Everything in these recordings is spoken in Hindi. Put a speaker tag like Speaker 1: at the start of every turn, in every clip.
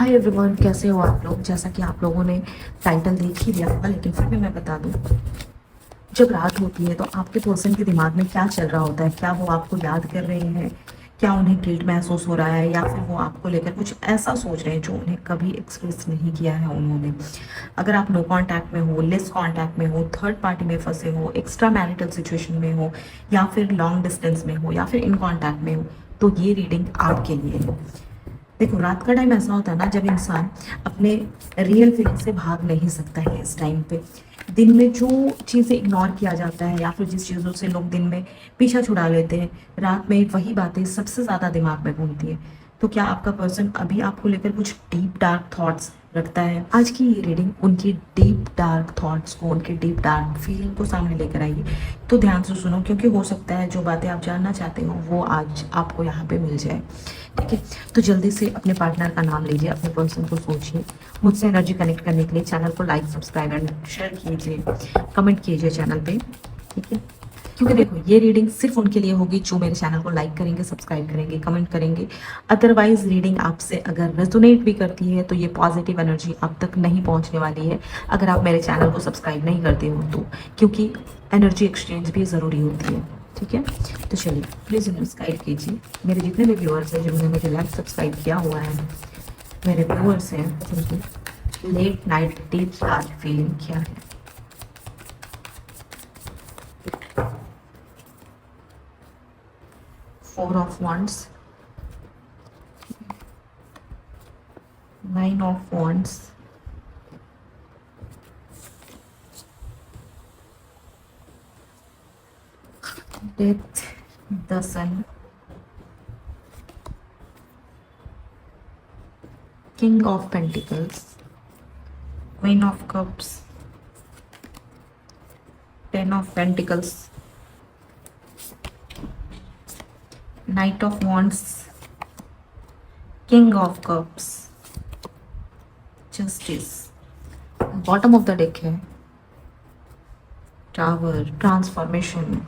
Speaker 1: हाय एवरीवन, कैसे हो आप लोग। जैसा कि आप लोगों ने टाइटल देख ही लिया होगा, लेकिन फिर भी मैं बता दूं, जब रात होती है तो आपके पर्सन के दिमाग में क्या चल रहा होता है। क्या वो आपको याद कर रहे हैं, क्या उन्हें गिल्ट महसूस हो रहा है, या फिर वो आपको लेकर कुछ ऐसा सोच रहे हैं जो उन्हें कभी एक्सप्रेस नहीं किया है उन्होंने। अगर आप नो कांटेक्ट में हो, लेस कांटेक्ट में हो, थर्ड पार्टी में फंसे हो, एक्स्ट्रा मैरिटल सिचुएशन में हो, या फिर लॉन्ग डिस्टेंस में हो, या फिर इन कांटेक्ट में हो, तो ये रीडिंग आपके लिए है। देखो, रात का टाइम ऐसा होता है ना जब इंसान अपने रियल फीलिंग से भाग नहीं सकता है। इस टाइम पे दिन में जो चीज़ें इग्नोर किया जाता है या फिर जिस चीज़ों से लोग दिन में पीछा छुड़ा लेते हैं, रात में वही बातें सबसे ज़्यादा दिमाग में घूमती है। तो क्या आपका पर्सन अभी आपको लेकर कुछ डीप डार्क थॉट्स रखता है? आज की ये रीडिंग उनकी डीप डार्क थॉट्स को, उनके डीप डार्क फीलिंग को सामने लेकर आइए। तो ध्यान से सुनो, क्योंकि हो सकता है जो बातें आप जानना चाहते हो वो आज आपको यहाँ पे मिल जाए। ठीक है, तो जल्दी से अपने पार्टनर का नाम लीजिए, अपने पर्सन को सोचिए। मुझसे एनर्जी कनेक्ट करने के लिए चैनल को लाइक, सब्सक्राइब एंड शेयर कीजिए, कमेंट कीजिए चैनल पे। ठीक है, क्योंकि देखो ये रीडिंग सिर्फ उनके लिए होगी जो मेरे चैनल को लाइक करेंगे, सब्सक्राइब करेंगे, कमेंट करेंगे। अदरवाइज रीडिंग आपसे अगर रेजोनेट भी करती है तो ये पॉजिटिव एनर्जी आप तक नहीं पहुंचने वाली है अगर आप मेरे चैनल को सब्सक्राइब नहीं करते हो तो, क्योंकि एनर्जी एक्सचेंज भी ज़रूरी होती है। ठीक है, तो चलिए प्लीज़ सब्सक्राइब कीजिए। मेरे जितने भी व्यूअर्स हैं जिन्होंने मुझे लाइक सब्सक्राइब किया हुआ है, मेरे व्यूअर्स हैं जिनकी late night deep dark feeling क्या है। 4 of Wands, 9 of Wands, Death, the Sun, King of Pentacles, Queen of Cups, 10 of Pentacles, Knight of Wands, King of Cups, Justice। Bottom of the deck है टावर, ट्रांसफॉर्मेशन।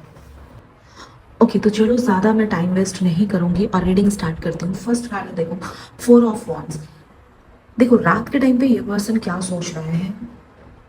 Speaker 1: ओके, तो चलो ज़्यादा मैं टाइम वेस्ट नहीं करूंगी और रीडिंग स्टार्ट करती हूँ। फर्स्ट कार्ड देखो, 4 ऑफ वॉन्ड्स। देखो रात के टाइम पे ये पर्सन क्या सोच रहा है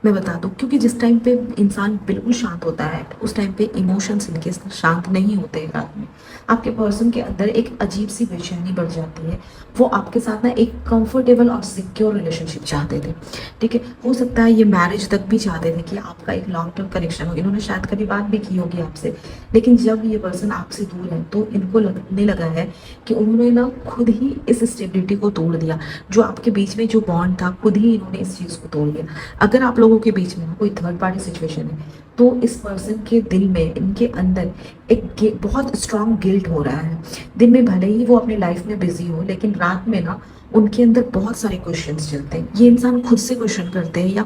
Speaker 1: मैं बता दूं, क्योंकि जिस टाइम पे इंसान बिल्कुल शांत होता है उस टाइम पे इमोशंस इनके शांत नहीं होते हैं। रात में आपके पर्सन के अंदर एक अजीब सी बेचैनी बढ़ जाती है। वो आपके साथ ना एक कंफर्टेबल और सिक्योर रिलेशनशिप चाहते थे। ठीक है, हो सकता है ये मैरिज तक भी चाहते थे कि आपका एक लॉन्ग टर्म कनेक्शन हो। इन्होंने शायद कभी बात भी की होगी आपसे, लेकिन जब ये पर्सन आपसे दूर है तो इनको लगने लगा है कि उन्होंने ना खुद ही इस स्टेबिलिटी को तोड़ दिया। जो आपके बीच में जो बॉन्ड था, खुद ही इन्होंने इस चीज़ को तोड़ दिया। अगर आप लोगों के बीच में कोई थर्ड पार्टी सिचुएशन है तो इस पर्सन के दिल में, इनके अंदर एक बहुत स्ट्रांग गिल्ट हो रहा है। दिन में भले ही वो अपनी लाइफ में बिजी हो, लेकिन रात में ना उनके अंदर बहुत सारे क्वेश्चंस चलते हैं। ये इंसान खुद से क्वेश्चन करते हैं या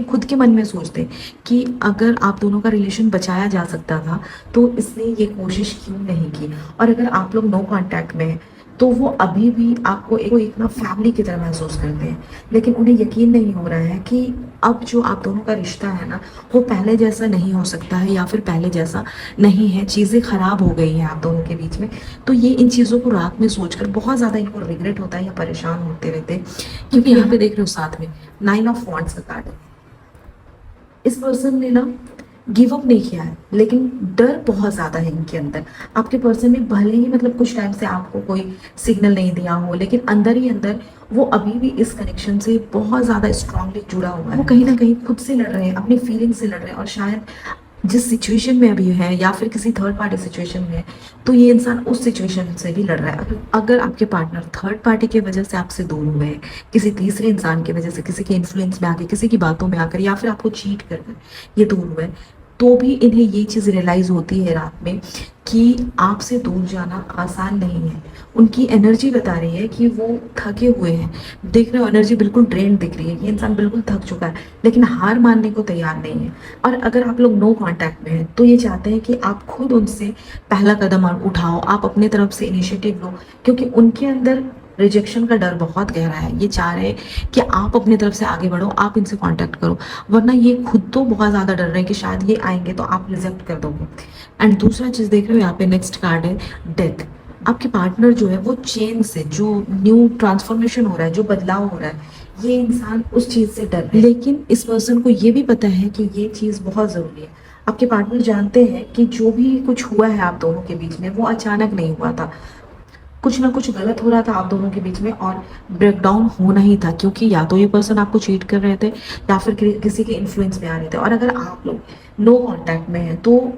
Speaker 1: खुद के मन में सोचते हैं कि अगर आप दोनों का रिलेशन बचाया जा सकता था तो इसने ये कोशिश क्यों नहीं की। और अगर आप लोग नो कांटेक्ट में हैं तो वो अभी भी आपको एक ना फैमिली की तरह महसूस करते हैं, लेकिन उन्हें यकीन नहीं हो रहा है कि अब जो आप दोनों का रिश्ता है ना वो पहले जैसा नहीं हो सकता है, या फिर पहले जैसा नहीं है। चीज़ें खराब हो गई हैं आप दोनों के बीच में। तो ये इन चीज़ों को रात में सोचकर बहुत ज़्यादा इनको रिग्रेट होता है या परेशान होते रहते हैं। क्योंकि यहाँ पे देख रहे हो साथ में 9 ऑफ वॉन्ड्स का कार्ड है। इस पर्सन ने ना गिव अप नहीं किया है, लेकिन डर बहुत ज़्यादा है इनके अंदर। आपके पर्सन ने भले ही मतलब कुछ टाइम से आपको कोई सिग्नल नहीं दिया हो, लेकिन अंदर ही अंदर वो अभी भी इस कनेक्शन से बहुत ज़्यादा स्ट्रांगली जुड़ा हुआ है। वो कहीं ना कहीं खुद से लड़ रहे हैं, अपनी फीलिंग से लड़ रहे हैं। और शायद जिस सिचुएशन में अभी है या फिर किसी थर्ड पार्टी सिचुएशन में है तो ये इंसान उस सिचुएशन से भी लड़ रहा है। अगर आपके पार्टनर थर्ड पार्टी की वजह से आपसे दूर हुए हैं, किसी तीसरे इंसान की वजह से, किसी के इन्फ्लुएंस में आकर, किसी की बातों में आकर, या फिर आपको चीट कर ये दूर हुए, तो भी इन्हें ये चीज़ रियलाइज होती है रात में कि आपसे दूर जाना आसान नहीं है। उनकी एनर्जी बता रही है कि वो थके हुए हैं। देख रहे हो, एनर्जी बिल्कुल ड्रेन दिख रही है। ये इंसान बिल्कुल थक चुका है, लेकिन हार मानने को तैयार नहीं है। और अगर आप लोग नो कांटेक्ट में हैं तो ये चाहते हैं कि आप खुद उनसे पहला कदम उठाओ, आप अपने तरफ से इनिशिएटिव लो, क्योंकि उनके अंदर रिजेक्शन का डर बहुत गहरा है। ये चाह रहे हैं कि आप अपनी तरफ से आगे बढ़ो, आप इनसे कांटेक्ट करो, वरना ये खुद तो बहुत ज़्यादा डर रहे हैं कि शायद ये आएंगे तो आप रिजेक्ट कर दोगे। एंड दूसरा चीज़ देख रहे हो यहाँ पे नेक्स्ट कार्ड है डेथ। आपके पार्टनर जो है वो चेंज से, जो न्यू ट्रांसफॉर्मेशन हो रहा है, जो बदलाव हो रहा है, ये इंसान उस चीज़ से डर रहा है। लेकिन इस पर्सन को ये भी पता है कि ये चीज़ बहुत ज़रूरी है। आपके पार्टनर जानते हैं कि जो भी कुछ हुआ है आप दोनों के बीच में, वो अचानक नहीं हुआ था। कुछ ना कुछ गलत हो रहा था आप दोनों के बीच में और ब्रेकडाउन होना ही था, क्योंकि या तो ये पर्सन आपको चीट कर रहे थे या फिर किसी के इन्फ्लुएंस में आ रहे थे। और अगर आप लोग नो कांटेक्ट में हैं तो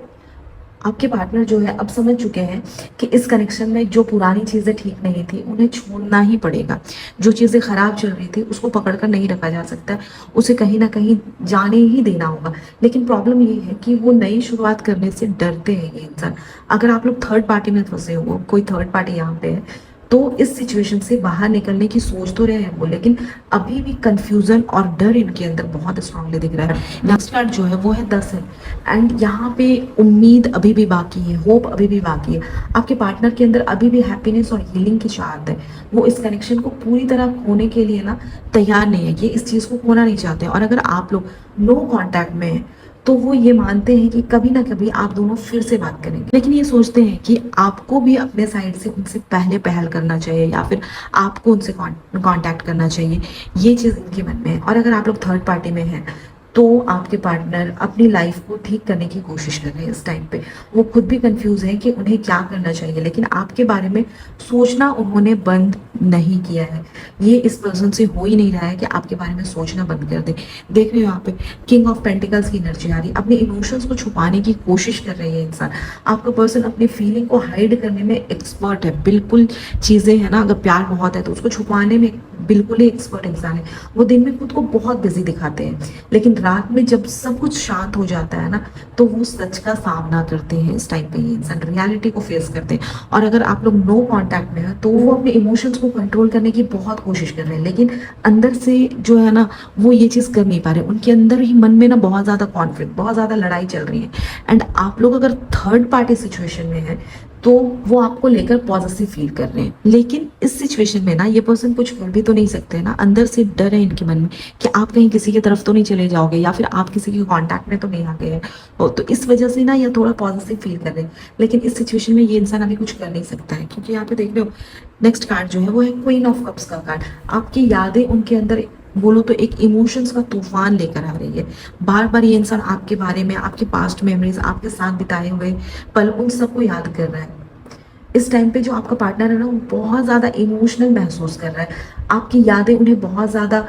Speaker 1: आपके पार्टनर जो है अब समझ चुके हैं कि इस कनेक्शन में जो पुरानी चीज़ें ठीक नहीं थी उन्हें छोड़ना ही पड़ेगा। जो चीज़ें खराब चल रही थी उसको पकड़ कर नहीं रखा जा सकता, उसे कहीं ना कहीं जाने ही देना होगा। लेकिन प्रॉब्लम ये है कि वो नई शुरुआत करने से डरते हैं ये इंसान। अगर आप लोग थर्ड पार्टी में फंसे हो, कोई थर्ड पार्टी यहाँ पे है, तो इस सिचुएशन से बाहर निकलने की सोच तो रहे हैं वो, लेकिन अभी भी कंफ्यूजन और डर इनके अंदर बहुत स्ट्रांगली दिख रहा है। नेक्स्ट कार्ड जो है वो है 10 है। एंड यहाँ पे उम्मीद अभी भी बाकी है, होप अभी भी बाकी है। आपके पार्टनर के अंदर अभी भी हैप्पीनेस और हीलिंग की चाहत है। वो इस कनेक्शन को पूरी तरह खोने के लिए ना तैयार नहीं है, ये इस चीज़ को खोना नहीं चाहते। और अगर आप लोग नो कॉन्टैक्ट में हैं तो वो ये मानते हैं कि कभी ना कभी आप दोनों फिर से बात करेंगे, लेकिन ये सोचते हैं कि आपको भी अपने साइड से उनसे पहले पहल करना चाहिए या फिर आपको उनसे कांटेक्ट करना चाहिए। ये चीज़ इनके मन में है। और अगर आप लोग थर्ड पार्टी में हैं तो आपके पार्टनर अपनी लाइफ को ठीक करने की कोशिश कर रहे हैं इस टाइम पे। वो खुद भी कंफ्यूज है कि उन्हें क्या करना चाहिए, लेकिन आपके बारे में सोचना उन्होंने बंद नहीं किया है। ये इस पर्सन से हो ही नहीं रहा है कि आपके बारे में सोचना बंद कर दे। देख रहे हो यहाँ पे किंग ऑफ पेंटिकल्स की एनर्जी आ रही है। अपने इमोशंस को छुपाने की कोशिश कर रही है इंसान। आपका पर्सन अपनी फीलिंग को हाइड करने में एक्सपर्ट है, बिल्कुल। चीज़ें है ना, अगर प्यार बहुत है तो उसको छुपाने में बिल्कुल ही एक्सपर्ट इंसान है। वो दिन में खुद को बहुत बिजी दिखाते हैं, लेकिन रात में जब सब कुछ शांत हो जाता है ना, तो वो सच का सामना करते हैं। इस टाइम पे ये इंसान रियलिटी को फेस करते हैं। और अगर आप लोग नो कांटेक्ट में हैं तो वो अपने इमोशंस को कंट्रोल करने की बहुत कोशिश कर रहे हैं, लेकिन अंदर से जो है ना वो ये चीज़ कर नहीं पा रहे। उनके अंदर ही मन में ना बहुत ज़्यादा कॉन्फ्लिक्ट, बहुत ज़्यादा लड़ाई चल रही है। एंड आप लोग अगर थर्ड पार्टी सिचुएशन में है तो वो आपको लेकर पॉजिटिव फील कर रहे हैं, लेकिन इस सिचुएशन में ना ये पर्सन कुछ कर भी तो नहीं सकते ना। अंदर से डर है इनके मन में कि आप कहीं किसी की तरफ तो नहीं चले जाओगे या फिर आप किसी के कांटेक्ट में तो नहीं आ गए हैं। तो इस वजह से ना ये थोड़ा पॉजिटिव फील कर रहे हैं, लेकिन इस सिचुएशन में ये इंसान अभी कुछ कर नहीं सकता है, क्योंकि यहाँ पे देख रहे हो नेक्स्ट कार्ड जो है वो है क्वीन ऑफ कप्स का कार्ड। आपकी यादें उनके अंदर बोलो तो एक इमोशंस का तूफान लेकर आ रही है। बार बार ये इंसान आपके बारे में, आपके पास्ट मेमोरीज, आपके साथ बिताए हुए पल, उन सबको याद कर रहा है। इस टाइम पे जो आपका पार्टनर है ना वो बहुत ज़्यादा इमोशनल महसूस कर रहा है। आपकी यादें उन्हें बहुत ज़्यादा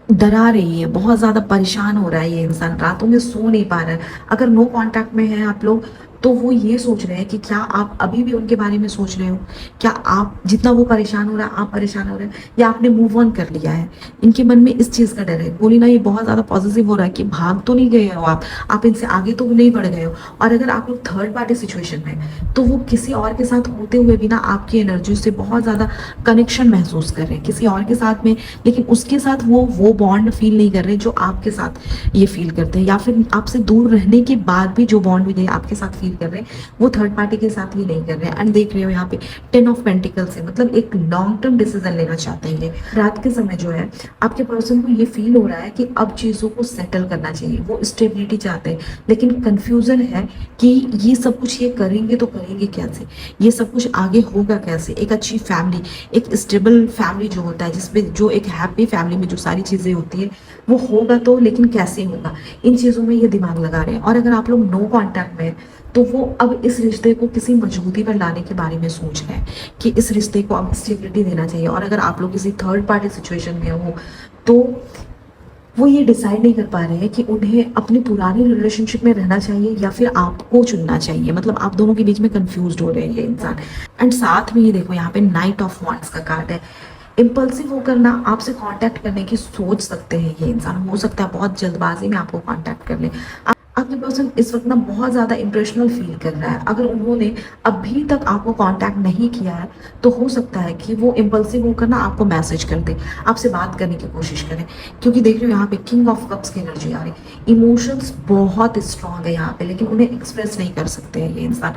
Speaker 1: डरा रही है, बहुत ज़्यादा परेशान हो रहा है। ये इंसान रातों में सो नहीं पा रहा है। अगर नो कांटेक्ट में हैं आप लोग तो वो ये सोच रहे हैं कि क्या आप अभी भी उनके बारे में सोच रहे हो, क्या आप जितना वो परेशान हो रहा है आप परेशान हो रहे हैं, या आपने मूव ऑन कर लिया है। इनके मन में इस चीज़ का डर है। बोली ना ये बहुत ज़्यादा पॉजिटिव हो रहा है कि भाग तो नहीं गए हो आप इनसे आगे तो नहीं बढ़ गए हो। और अगर आप लोग थर्ड पार्टी सिचुएशन में तो वो किसी और के साथ होते हुए भी ना आपकी एनर्जी से बहुत ज़्यादा कनेक्शन महसूस कर रहे हैं किसी और के साथ में, लेकिन उसके साथ वो बॉन्ड फील नहीं कर रहे जो आपके साथ ये फील करते हैं, या फिर आपसे दूर रहने के बाद भी जो बॉन्ड भी आपके साथ फील कर रहे हैं वो थर्ड पार्टी के साथ ही नहीं कर रहे हैं। एंड देख रहे हो यहाँ पे 10 ऑफ पेंटिकल्स है, मतलब एक लॉन्ग टर्म डिसीजन लेना चाहते हैं। ये रात के समय जो है आपके पर्सन को ये फील हो रहा है कि अब चीज़ों को सेटल करना चाहिए, वो स्टेबिलिटी चाहते हैं, लेकिन कंफ्यूजन है कि ये सब कुछ ये करेंगे तो करेंगे कैसे, ये सब कुछ आगे होगा कैसे। एक अच्छी फैमिली, एक स्टेबल फैमिली जो होता है, जिसमें जो एक हैप्पी फैमिली में जो सारी चीज़ें होती है वो होगा तो, लेकिन कैसे होगा, इन चीज़ों में ये दिमाग लगा रहे हैं। और अगर आप लोग नो कॉन्टैक्ट में तो वो अब इस रिश्ते को किसी मजबूती पर लाने के बारे में सोच रहे हैं कि इस रिश्ते को अब स्टेबिलिटी देना चाहिए। और अगर आप लोग किसी थर्ड पार्टी सिचुएशन में हो तो वो ये डिसाइड नहीं कर पा रहे हैं कि उन्हें अपनी पुरानी रिलेशनशिप में रहना चाहिए या फिर आपको चुनना चाहिए। मतलब आप दोनों के बीच में कंफ्यूज हो रहे हैं ये इंसान। एंड साथ में ये देखो यहाँ पे नाइट ऑफ वॉन्ड्स का कार्ड है। इम्पल्सिव होकर ना आपसे कांटेक्ट करने की सोच सकते हैं ये इंसान, हो सकता है बहुत जल्दबाजी में आपको कांटेक्ट कर ले। आपके पर्सन इस वक्त ना बहुत ज़्यादा इम्प्रेशनल फील कर रहा है। अगर उन्होंने अभी तक आपको कांटेक्ट नहीं किया है तो हो सकता है कि वो इम्पल्सिव होकर ना आपको मैसेज कर दे, आपसे बात करने की कोशिश करें, क्योंकि देख रहे हो यहाँ पे किंग ऑफ कप्स की एनर्जी आ रही। इमोशंस बहुत स्ट्रांग है यहाँ पे, लेकिन उन्हें एक्सप्रेस नहीं कर सकते हैं ये इंसान।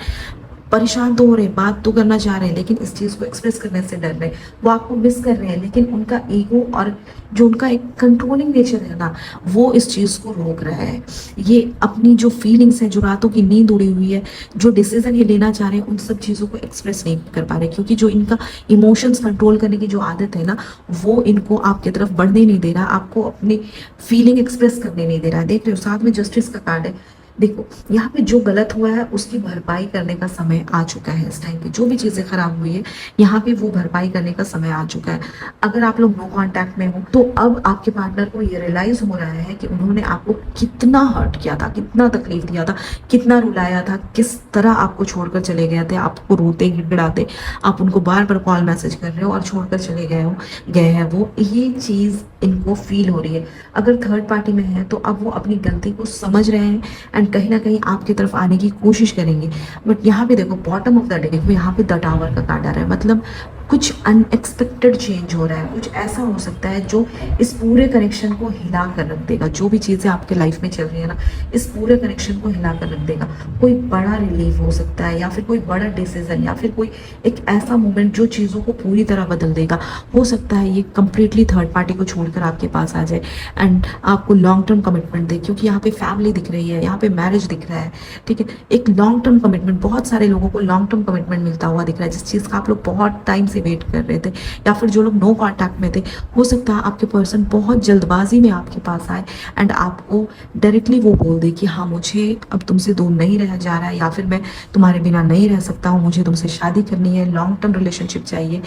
Speaker 1: परेशान तो हो रहे हैं, बात तो करना चाह रहे हैं, लेकिन इस चीज़ को एक्सप्रेस करने से डर रहे हैं, वो आपको मिस कर रहे हैं, लेकिन उनका ईगो और जो उनका एक कंट्रोलिंग नेचर है ना, वो इस चीज़ को रोक रहा है। ये अपनी जो फीलिंग्स हैं, जो रातों की नींद उड़ी हुई है, जो डिसीजन ये लेना चाह रहे हैं, उन सब चीज़ों को एक्सप्रेस नहीं कर पा रहे, क्योंकि जो इनका इमोशंस कंट्रोल करने की जो आदत है ना, वो इनको आपकी तरफ बढ़ने नहीं दे रहा, आपको अपनी फीलिंग एक्सप्रेस करने नहीं दे रहा है। देख रहे हो साथ में जस्टिस का कार्ड है। देखो यहाँ पे जो गलत हुआ है उसकी भरपाई करने का समय आ चुका है। इस टाइम पे जो भी चीज़ें खराब हुई है, यहाँ पे वो भरपाई करने का समय आ चुका है। अगर आप लोग नो कांटेक्ट में हो तो अब आपके पार्टनर को ये रियलाइज हो रहा है कि उन्होंने आपको कितना हर्ट किया था, कितना तकलीफ दिया था, कितना रुलाया था, किस तरह आपको छोड़कर चले गए थे, आपको रोते गिड़गिड़ाते, आप उनको बार बार कॉल मैसेज कर रहे हो और छोड़कर चले गए हैं वो। ये चीज़ इनको फील हो रही है। अगर थर्ड पार्टी में है तो अब वो अपनी गलती को समझ रहे हैं एंड कहीं ना कहीं आपकी तरफ आने की कोशिश करेंगे। बट यहाँ पे देखो बॉटम ऑफ द डे, देखो यहाँ पे द टावर का कार्ड आ रहा है, मतलब कुछ अनएक्सपेक्टेड चेंज हो रहा है, कुछ ऐसा हो सकता है जो इस पूरे कनेक्शन को हिला कर रख देगा। जो भी चीज़ें आपके लाइफ में चल रही है ना, इस पूरे कनेक्शन को हिला कर रख देगा। कोई बड़ा रिलीफ हो सकता है, या फिर कोई बड़ा डिसीजन, या फिर कोई एक ऐसा मोमेंट जो चीज़ों को पूरी तरह बदल देगा। हो सकता है ये कंप्लीटली थर्ड पार्टी को छोड़कर आपके पास आ जाए एंड आपको लॉन्ग टर्म कमिटमेंट दे, क्योंकि यहाँ पे फैमिली दिख रही है, यहाँ पे मैरिज दिख रहा है। ठीक है, एक लॉन्ग टर्म कमिटमेंट, बहुत सारे लोगों को लॉन्ग टर्म कमिटमेंट मिलता हुआ दिख रहा है, जिस चीज़ का आप लोग बहुत टाइम से वेट कर रहे थे, या फिर जो लोग नो कांटेक्ट में थे, हो सकता है आपके पर्सन बहुत जल्दबाजी में आपके पास आए एंड आपको डायरेक्टली वो बोल दे कि हाँ मुझे अब तुमसे दूर नहीं रहा जा रहा है, या फिर मैं तुम्हारे बिना नहीं रह सकता हूँ, मुझे तुमसे शादी करनी है, लॉन्ग टर्म रिलेशनशिप चाहिए,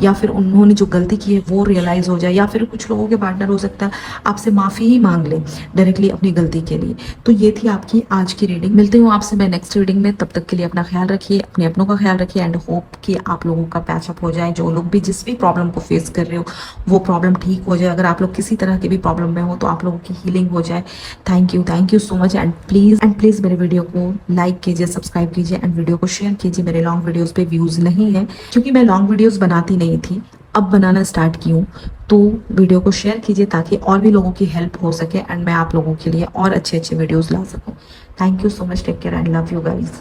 Speaker 1: या फिर उन्होंने जो गलती की है वो रियलाइज हो जाए, या फिर कुछ लोगों के पार्टनर हो सकता है आपसे माफ़ी ही मांग ले डायरेक्टली अपनी गलती के लिए। तो ये थी आपकी आज की रीडिंग। मिलती हूँ आपसे मैं नेक्स्ट रीडिंग में, तब तक के लिए अपना ख्याल रखिए, अपने अपनों का ख्याल रखिए एंड होप कि आप लोगों का पैचअप हो जाए। जो लोग भी जिस भी प्रॉब्लम को फेस कर रहे हो वो प्रॉब्लम ठीक हो जाए। अगर आप लोग किसी तरह की भी प्रॉब्लम में हो तो आप लोगों की हीलिंग हो जाए। Thank you so much and please मेरे वीडियो को लाइक कीजिए, सब्सक्राइब कीजिए एंड वीडियो को शेयर कीजिए। मेरे लॉन्ग वीडियोज़ पे व्यूज़ नहीं है, क्योंकि मैं लॉन्ग वीडियोज़ बनाती नहीं थी, अब बनाना स्टार्ट की हूँ। तो वीडियो को शेयर कीजिए ताकि और भी लोगों की हेल्प हो सके एंड मैं आप लोगों के लिए और अच्छे वीडियोज़ ला सकूँ। Thank you so much, take care and love you guys.